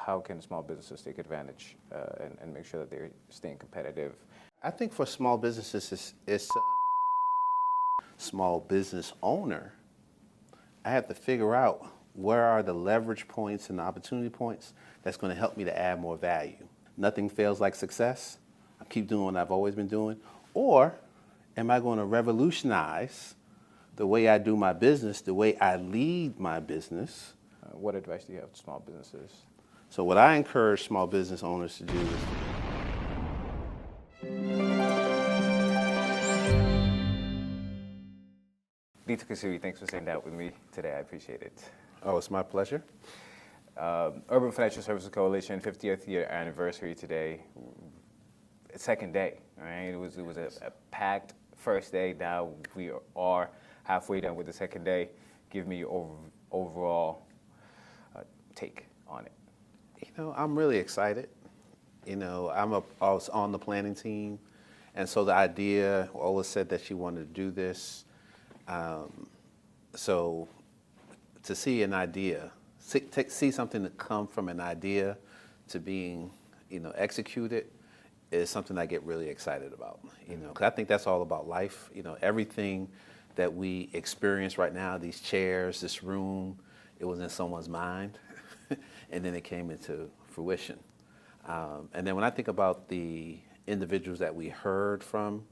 how can small businesses take advantage and make sure that they're staying competitive? I think for small businesses, it's small business owner. I have to figure out where are the leverage points and the opportunity points that's going to help me to add more value. Nothing fails like success. I keep doing what I've always been doing. Or am I going to revolutionize the way I do my business, the way I lead my business? What advice do you have to small businesses? So what I encourage small business owners to do is Ditu Kasui, thanks for sitting down with me today. I appreciate it. Oh, it's my pleasure. Urban Financial Services Coalition, 50th year anniversary today. Second day, right? It was a packed first day. Now we are halfway done with the second day. Give me your overall take on it. You know, I'm really excited. You know, I was on the planning team, and so the idea, Ola said that she wanted to do this. So to see an idea, see something that come from an idea to being, executed is something I get really excited about, because I think that's all about life. Everything that we experience right now, these chairs, this room, it was in someone's mind, and then it came into fruition. And then when I think about the individuals that we heard from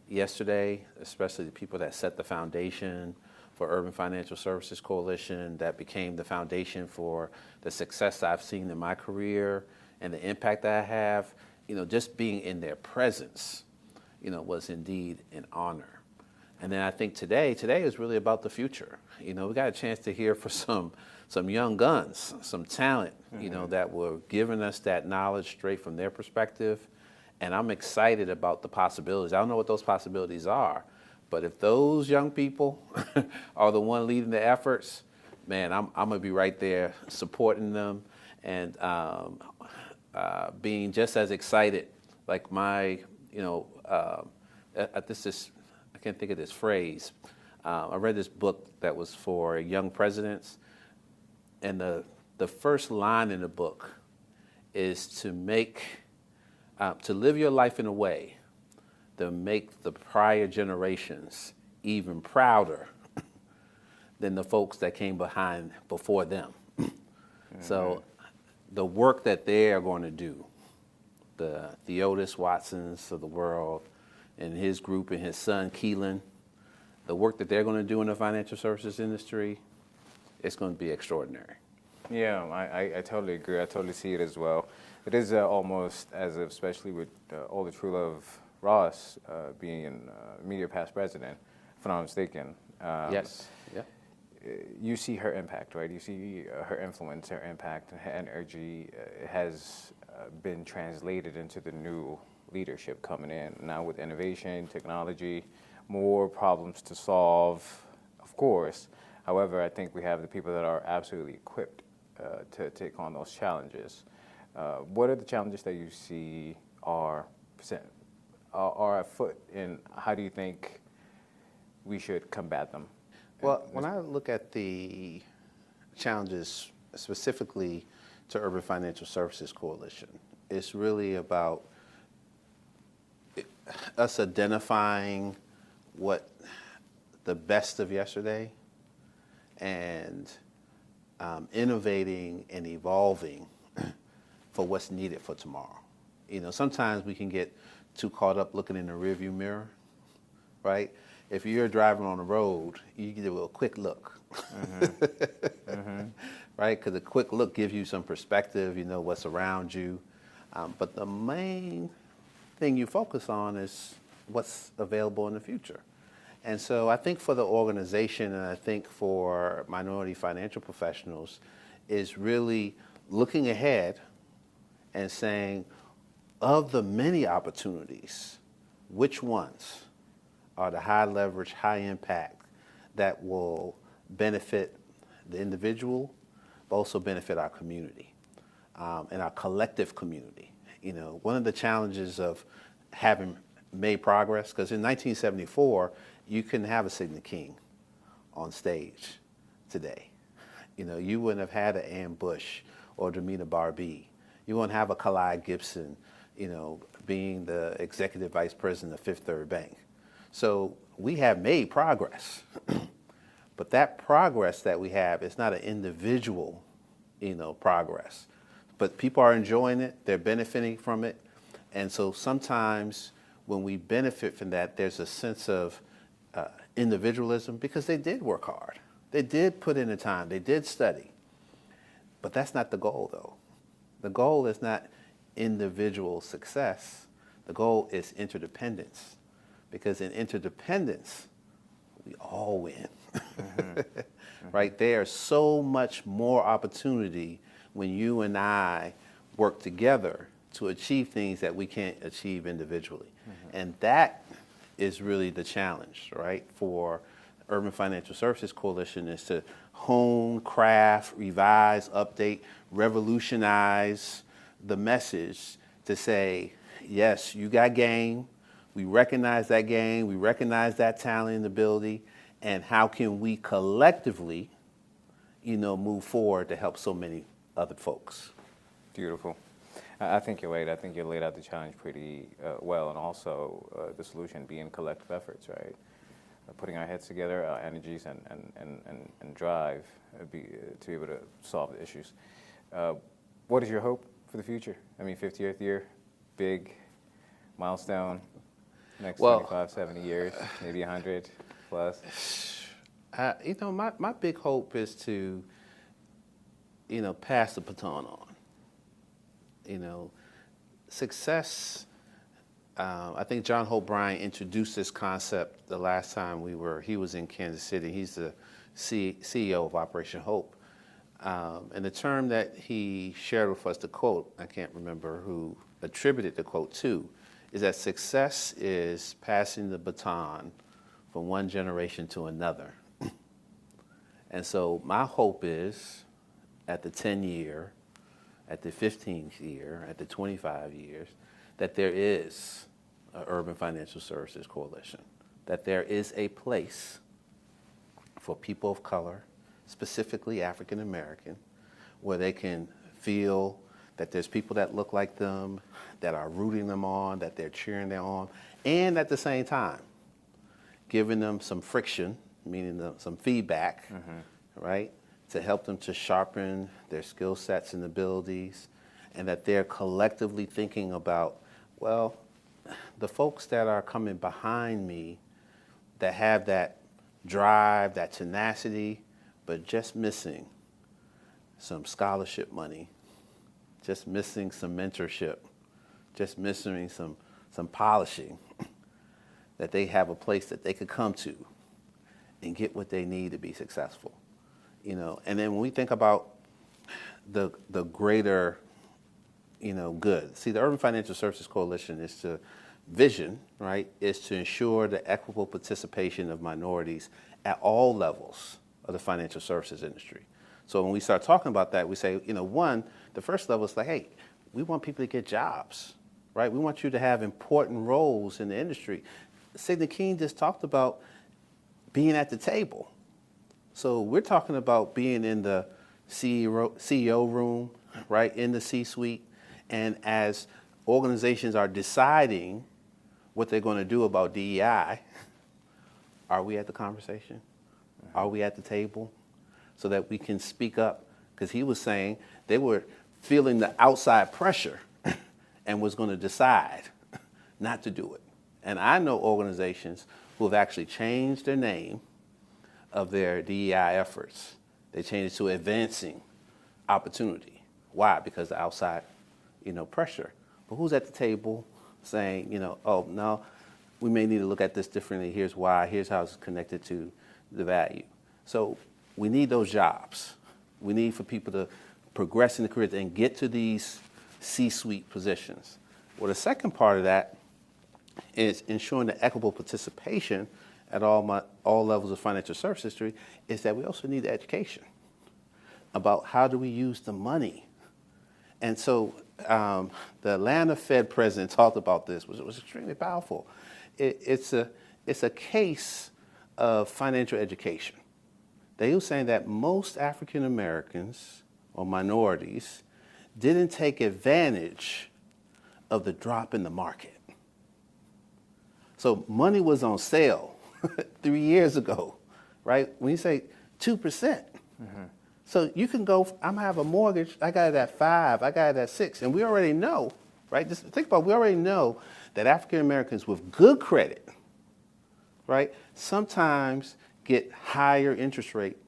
yesterday, especially the people that set the foundation for Urban Financial Services Coalition, that became the foundation for the success I've seen in my career and the impact that I have, just being in their presence, was indeed an honor. And then I think today is really about the future. We got a chance to hear from some young guns, some talent, that were giving us that knowledge straight from their perspective. And I'm excited about the possibilities. I don't know what those possibilities are, but if those young people are the one leading the efforts, man, I'm gonna be right there supporting them and being just as excited. Like I can't think of this phrase. I read this book that was for young presidents, and the first line in the book is to live your life in a way to make the prior generations even prouder than the folks that came before them. Mm-hmm. So the work that they are going to do, the Theodis Watsons of the world and his group and his son Keelan, the work that they're going to do in the financial services industry, it's going to be extraordinary. Yeah, I totally agree. I totally see it as well. It is almost as if, especially with Older Truelove Ross being immediate past president, if I'm not mistaken. Yes. Yeah. You see her impact, right? You see her influence, her impact, her energy has been translated into the new leadership coming in. Now with innovation, technology, more problems to solve, of course. However, I think we have the people that are absolutely equipped to take on those challenges. What are the challenges that you see are afoot, and how do you think we should combat them? Well, when I look at the challenges specifically to Urban Financial Services Coalition, it's really about us identifying what the best of yesterday and innovating and evolving for what's needed for tomorrow. Sometimes we can get too caught up looking in the rearview mirror, right? If you're driving on the road, you can do a quick look, right? Because a quick look gives you some perspective, what's around you. But the main thing you focus on is what's available in the future. And so I think for the organization, and I think for minority financial professionals, is really looking ahead and saying, of the many opportunities, which ones are the high leverage, high impact that will benefit the individual, but also benefit our community and our collective community. One of the challenges of having made progress, because in 1974, you couldn't have a Sidney King on stage today. You wouldn't have had an Ann Bush or Demita Barbee. You're going to have a Kalai Gibson, being the executive vice president of Fifth Third Bank. So we have made progress, but that progress that we have is not an individual, progress. But people are enjoying it, they're benefiting from it, and so sometimes when we benefit from that, there's a sense of individualism because they did work hard. They did put in the time, they did study. But that's not the goal, though. The goal is not individual success. The goal is interdependence. Because in interdependence, we all win. Right? There's so much more opportunity when you and I work together to achieve things that we can't achieve individually. And that is really the challenge, right, for Urban Financial Services Coalition, is to hone, craft, revise, update, revolutionize the message to say, yes, you got game, we recognize that game, we recognize that talent and ability, and how can we collectively, move forward to help so many other folks. Beautiful. I think you're right. I think you laid out the challenge pretty well, and also the solution being collective efforts, right? Putting our heads together, our energies, and drive to be able to solve the issues. What is your hope for the future? 50th year, big milestone, next 25, 70 years, maybe 100 plus? My big hope is to, pass the baton on. Success, I think John Hope Bryant introduced this concept the last time he was in Kansas City. He's the CEO of Operation Hope. And the term that he shared with us, the quote, I can't remember who attributed the quote to, is that success is passing the baton from one generation to another. And so my hope is at the 10-year, at the 15th year, at the 25 years, that there is an Urban Financial Services Coalition, that there is a place for people of color, specifically African American, where they can feel that there's people that look like them, that are rooting them on, that they're cheering them on, and at the same time, giving them some friction, meaning some feedback, right, to help them to sharpen their skill sets and abilities, and that they're collectively thinking about, well, the folks that are coming behind me that have that drive, that tenacity, but just missing some scholarship money, just missing some mentorship, just missing some polishing, that they have a place that they could come to and get what they need to be successful. And then when we think about the greater, good. See, the Urban Financial Services Coalition is to vision, right, is to ensure the equitable participation of minorities at all levels of the financial services industry. So when we start talking about that, we say, the first level is like, hey, we want people to get jobs, right? We want you to have important roles in the industry. Sidney King just talked about being at the table. So we're talking about being in the CEO room, right, in the C-suite, and as organizations are deciding what they're going to do about DEI, are we at the conversation? Are we at the table so that we can speak up? Because he was saying they were feeling the outside pressure and was going to decide not to do it. And I know organizations who have actually changed their name of their DEI efforts. They changed it to advancing opportunity. Why? Because of outside, pressure. But who's at the table saying, oh, no, we may need to look at this differently. Here's why. Here's how it's connected to the value. So we need those jobs. We need for people to progress in the career and get to these C-suite positions. Well, the second part of that is ensuring the equitable participation at all levels of financial service history, is that we also need education about how do we use the money. And so the Atlanta Fed president talked about this, which was extremely powerful. It's a case of financial education. They were saying that most African Americans or minorities didn't take advantage of the drop in the market. So money was on sale 3 years ago, right? When you say 2%. So you can go, I'm gonna have a mortgage, I got it at 5, I got it at 6, and we already know, right? Just think about it, we already know that African Americans with good credit, right, sometimes get higher interest rate,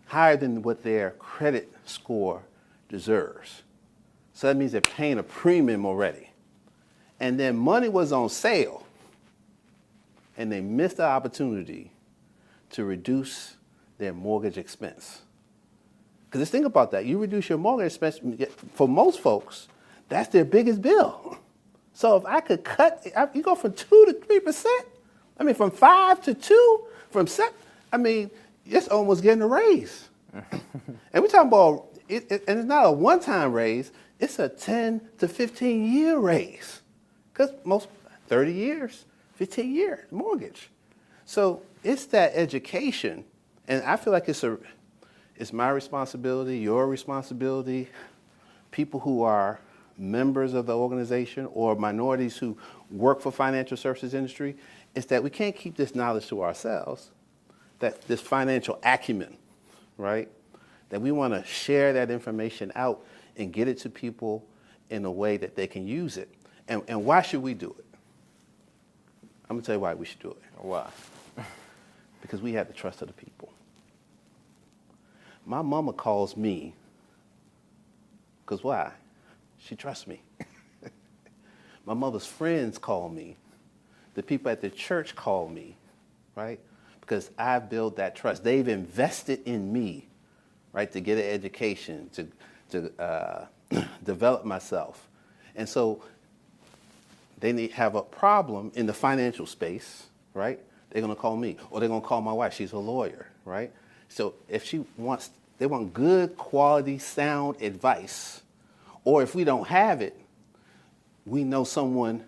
higher than what their credit score deserves. So that means they're paying a premium already. And then money was on sale, and they missed the opportunity to reduce their mortgage expense. Because just think about that. You reduce your mortgage expense, for most folks, that's their biggest bill. So if I could cut, you go from 2 to 3%, I mean, from 5 to 2, from 7, I mean, it's almost getting a raise. And we're talking about, and it's not a one-time raise, it's a 10 to 15-year raise. Because most 30 years, 15-year mortgage. So it's that education, and I feel like it's my responsibility, your responsibility, people who are members of the organization or minorities who work for financial services industry, is that we can't keep this knowledge to ourselves, that this financial acumen, right? That we want to share that information out and get it to people in a way that they can use it. And why should we do it? I'm going to tell you why we should do it. Why? Because we have the trust of the people. My mama calls me, because why? She trusts me. My mother's friends call me. The people at the church call me, right? Because I've built that trust. They've invested in me, right, to get an education, to develop myself. And so they have a problem in the financial space, right? They're going to call me, or they're going to call my wife. She's a lawyer, right? So if they want good quality, sound advice, or if we don't have it, we know someone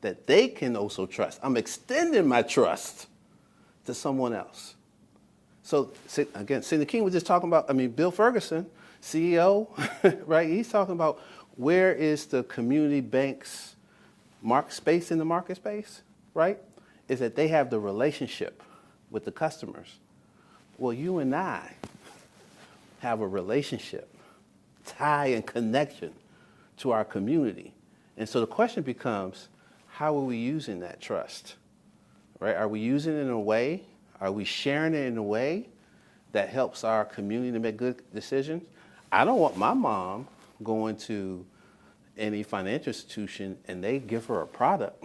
that they can also trust. I'm extending my trust to someone else. So again, Sidney King was just talking about, Bill Ferguson, CEO, right? He's talking about where is the community bank's market space in the market space, right? Is that they have the relationship with the customers. Well, you and I have a relationship, tie and connection to our community. And so the question becomes, how are we using that trust, right? Are we using it in a way, are we sharing it in a way that helps our community to make good decisions? I don't want my mom going to any financial institution and they give her a product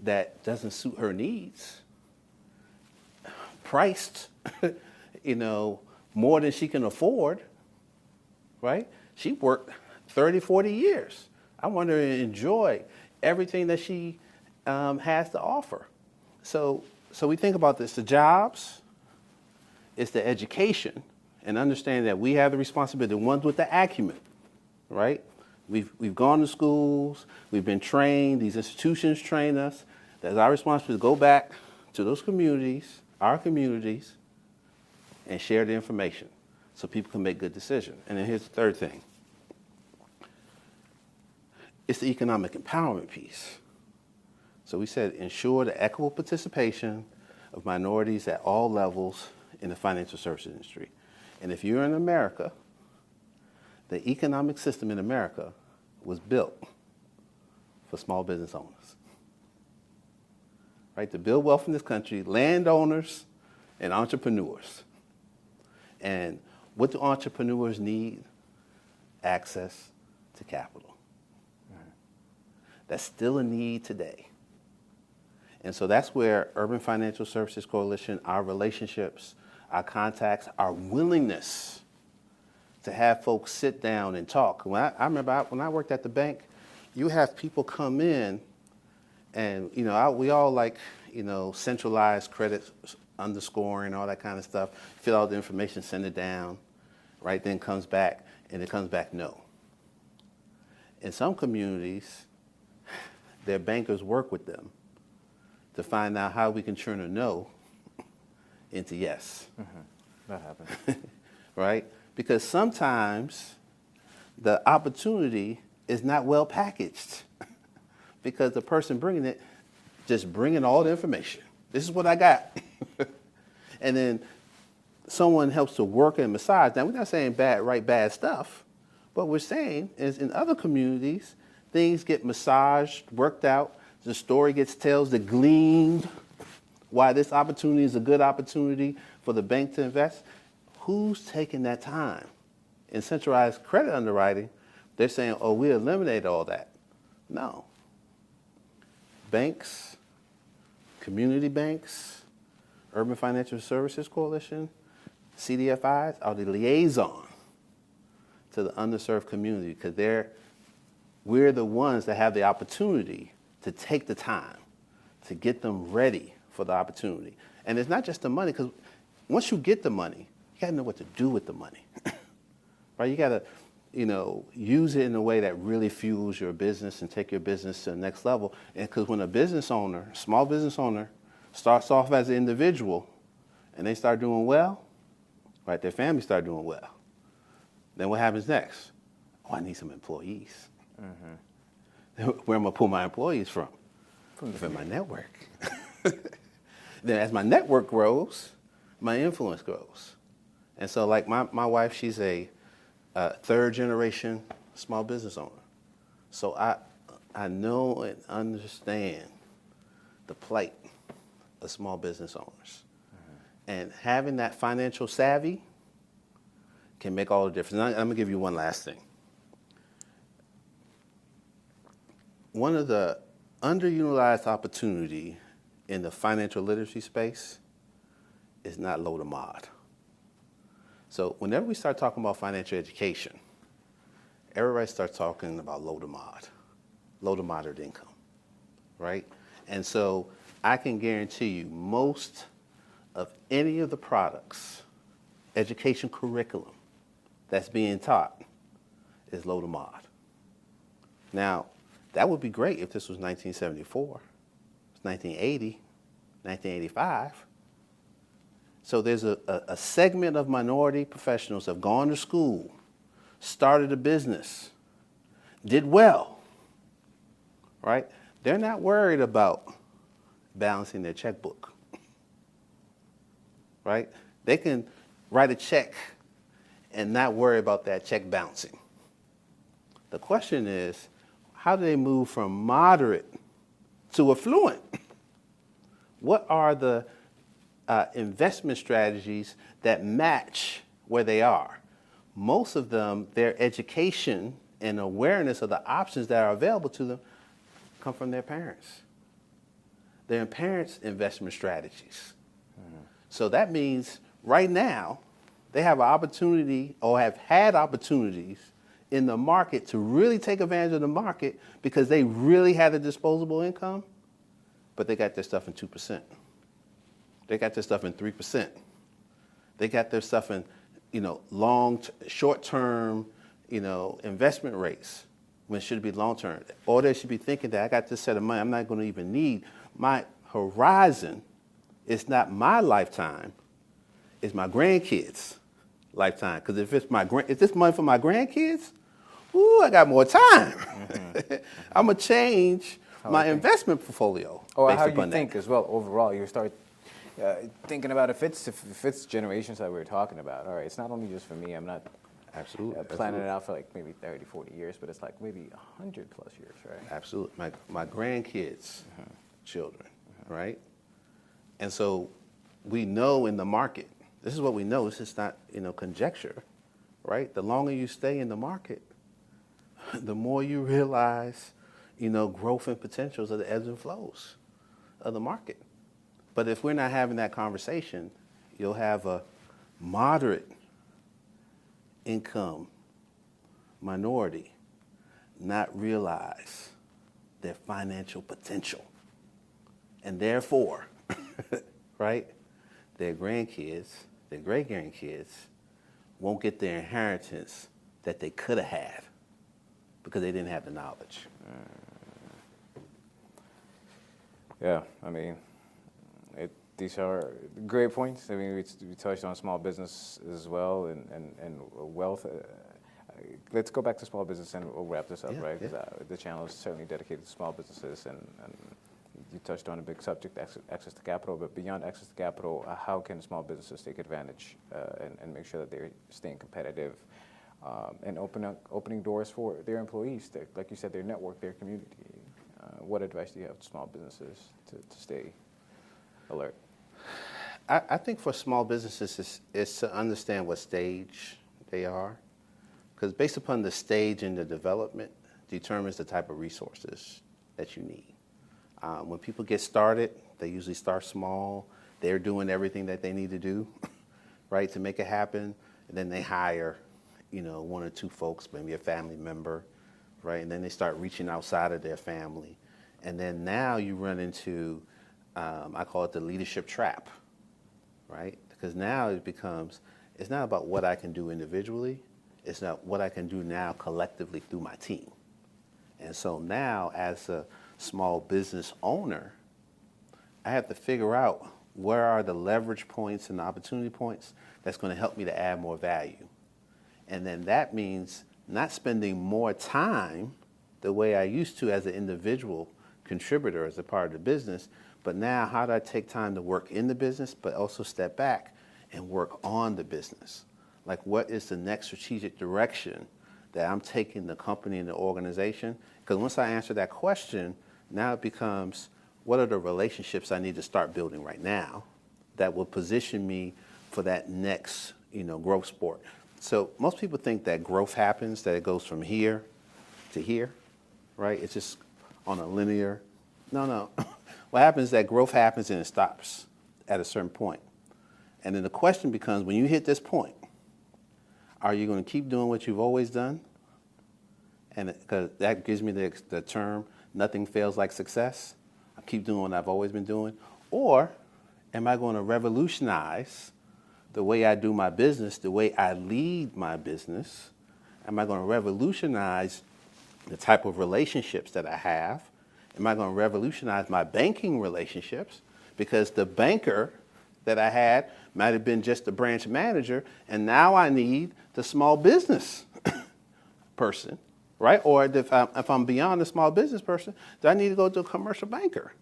that doesn't suit her needs, priced, more than she can afford, right? She worked 30, 40 years. I want her to enjoy everything that she has to offer. So we think about this, the jobs, it's the education, and understand that we have the responsibility, the ones with the acumen, right? We've gone to schools, we've been trained, these institutions train us. That's our responsibility to go back to those communities, our communities, and share the information so people can make good decisions. And then here's the third thing. It's the economic empowerment piece. So we said ensure the equitable participation of minorities at all levels in the financial services industry. And if you're in America, the economic system in America was built for small business owners. Right? To build wealth in this country, landowners and entrepreneurs. And what do entrepreneurs need? Access to capital. That's still a need today. And so that's where Urban Financial Services Coalition, our relationships, our contacts, our willingness to have folks sit down and talk. I remember when I worked at the bank, you have people come in and, we all like, centralized credit underscoring, all that kind of stuff, fill out the information, send it down, right? Then comes back, and it comes back no. In some communities, their bankers work with them to find out how we can turn a no into yes. Mm-hmm. That happens. Right? Because sometimes the opportunity is not well packaged because the person bringing it just bringing all the information. This is what I got. And then someone helps to work and massage. Now, we're not saying write bad stuff. What we're saying is in other communities, things get massaged, worked out, the story gets told, the gleaned, why this opportunity is a good opportunity for the bank to invest. Who's taking that time? In centralized credit underwriting, they're saying, oh, we eliminate all that. No. Banks, community banks, Urban Financial Services Coalition, CDFIs are the liaison to the underserved community because we're the ones that have the opportunity to take the time to get them ready for the opportunity. And it's not just the money, because once you get the money, you got to know what to do with the money. Right? You got to, use it in a way that really fuels your business and take your business to the next level. And because when a business owner, small business owner, starts off as an individual and they start doing well, right? Their family start doing well. Then what happens next? Oh, I need some employees. Mm-hmm. Where am I pull my employees from? From my network. Then as my network grows, my influence grows. And so like my wife, she's a third generation small business owner. So I know and understand the plight of small business owners. Mm-hmm. And having that financial savvy can make all the difference. And I'm going to give you one last thing. One of the underutilized opportunity in the financial literacy space is not low to mod. So whenever we start talking about financial education, everybody starts talking about low to moderate income, right? And so I can guarantee you most of any of the products, education curriculum that's being taught is low to mod. Now, that would be great if this was 1974, 1980, 1985. So there's a segment of minority professionals have gone to school, started a business, did well, right? They're not worried about balancing their checkbook, right? They can write a check and not worry about that check bouncing. The question is, how do they move from moderate to affluent? What are the investment strategies that match where they are? Most of them, their education and awareness of the options that are available to them come from their parents. Their parents' investment strategies. Mm-hmm. So that means right now, they have an opportunity or have had opportunities in the market to really take advantage of the market because they really had a disposable income, but they got their stuff in 2%. They got their stuff in 3%. They got their stuff in, short-term, investment rates when it should be long-term. Or they should be thinking that I got this set of money I'm not going to even need. My horizon is not my lifetime, it's my grandkids' lifetime. Because if this money for my grandkids, ooh, I got more time. Mm-hmm. I'm going to change my investment portfolio. Or how you think as well overall. You start thinking about if it's generations that we're talking about. All right, it's not only just for me. I'm not planning it out for like maybe 30, 40 years, but it's like maybe 100 plus years, right? Absolutely. My grandkids' children, right? And so we know in the market, this is what we know. This is not, conjecture, right? The longer you stay in the market, the more you realize, growth and potentials of the ebbs and flows of the market. But if we're not having that conversation, you'll have a moderate income minority not realize their financial potential. And therefore, right, their grandkids, their great-grandkids won't get their inheritance that they could have had because they didn't have the knowledge. Yeah, I mean, these are great points. I mean, we touched on small business as well and wealth. let's go back to small business and we'll wrap this up, Yeah, right? Because yeah. the channel is certainly dedicated to small businesses, and you touched on a big subject, access to capital. But beyond access to capital, how can small businesses take advantage and make sure that they're staying competitive and opening doors for their employees, like you said, their network, their community? What advice do you have to small businesses to stay alert? I think for small businesses is to understand what stage they are, because based upon the stage in the development determines the type of resources that you need. When people get started, they usually start small. They're doing everything that they need to do, right, to make it happen. And then they hire, one or two folks, maybe a family member, right? And then they start reaching outside of their family. And then now you run into, I call it the leadership trap, right? Because now it's not about what I can do individually. It's not what I can do now collectively through my team. And so now, as a small business owner, I have to figure out where are the leverage points and the opportunity points that's going to help me to add more value. And then that means not spending more time the way I used to as an individual contributor as a part of the business, but now how do I take time to work in the business, but also step back and work on the business? Like, what is the next strategic direction that I'm taking the company and the organization? Because once I answer that question, now it becomes, what are the relationships I need to start building right now that will position me for that next, growth spurt? So most people think that growth happens, that it goes from here to here, right? It's just on a linear. No. What happens is that growth happens and it stops at a certain point. And then the question becomes, when you hit this point, are you going to keep doing what you've always done? And because that gives me the term, nothing fails like success. I keep doing what I've always been doing. Or am I going to revolutionize the way I do my business, the way I lead my business? Am I going to revolutionize the type of relationships that I have? Am I going to revolutionize my banking relationships? Because the banker that I had might have been just a branch manager, and now I need the small business person, right? Or if I'm beyond the small business person, do I need to go to a commercial banker,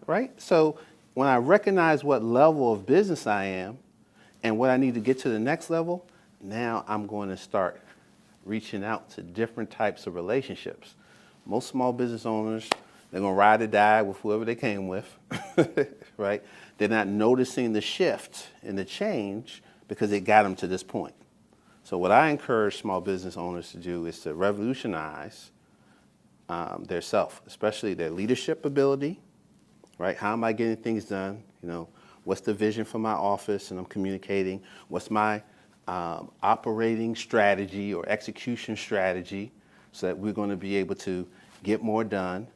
right? So when I recognize what level of business I am and what I need to get to the next level, now I'm going to start reaching out to different types of relationships. Most small business owners, they're going to ride or die with whoever they came with, right? They're not noticing the shift and the change because it got them to this point. So what I encourage small business owners to do is to revolutionize their self, especially their leadership ability, right? How am I getting things done? What's the vision for my office and I'm communicating? What's my operating strategy or execution strategy so that we're going to be able to get more done?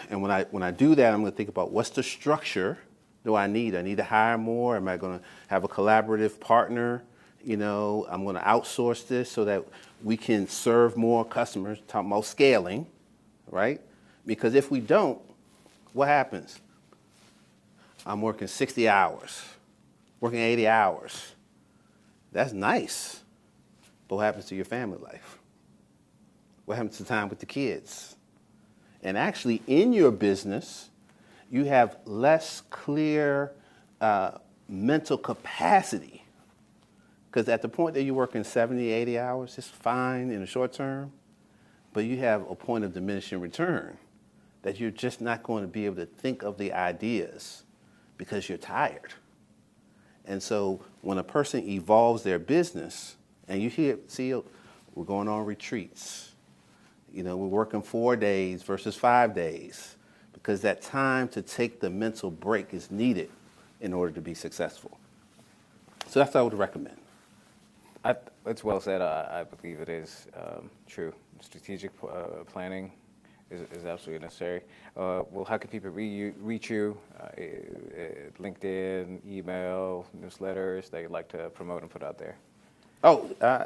And when I do that, I'm going to think about what's the structure do I need? I need to hire more? Am I going to have a collaborative partner? I'm going to outsource this so that we can serve more customers, talking about scaling, right? Because if we don't, what happens? I'm working 60 hours, working 80 hours. That's nice. But what happens to your family life? What happens to time with the kids? And actually, in your business, you have less clear mental capacity. Because at the point that you're working 70, 80 hours, it's fine in the short term, but you have a point of diminishing return that you're just not going to be able to think of the ideas because you're tired. And so when a person evolves their business, and see, we're going on retreats. We're working 4 days versus 5 days because that time to take the mental break is needed in order to be successful. So that's what I would recommend. It's well said. I believe it is true. Strategic planning is absolutely necessary. Well, how can people reach you? LinkedIn, email, newsletters that you'd like to promote and put out there?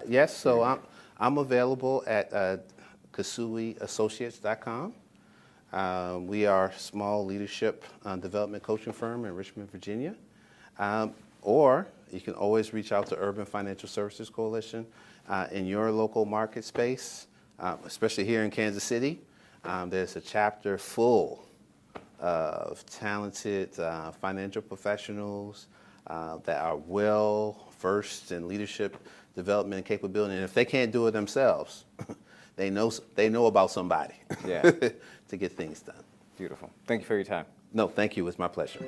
Yes. So I'm available at KasuiAssociates.com. We are a small leadership development coaching firm in Richmond, Virginia. Or You can always reach out to Urban Financial Services Coalition in your local market space, especially here in Kansas City. There's a chapter full of talented financial professionals that are well versed in leadership development and capability. And if they can't do it themselves, they know about somebody Yeah. to get things done. Beautiful. Thank you for your time. No, thank you. It's my pleasure.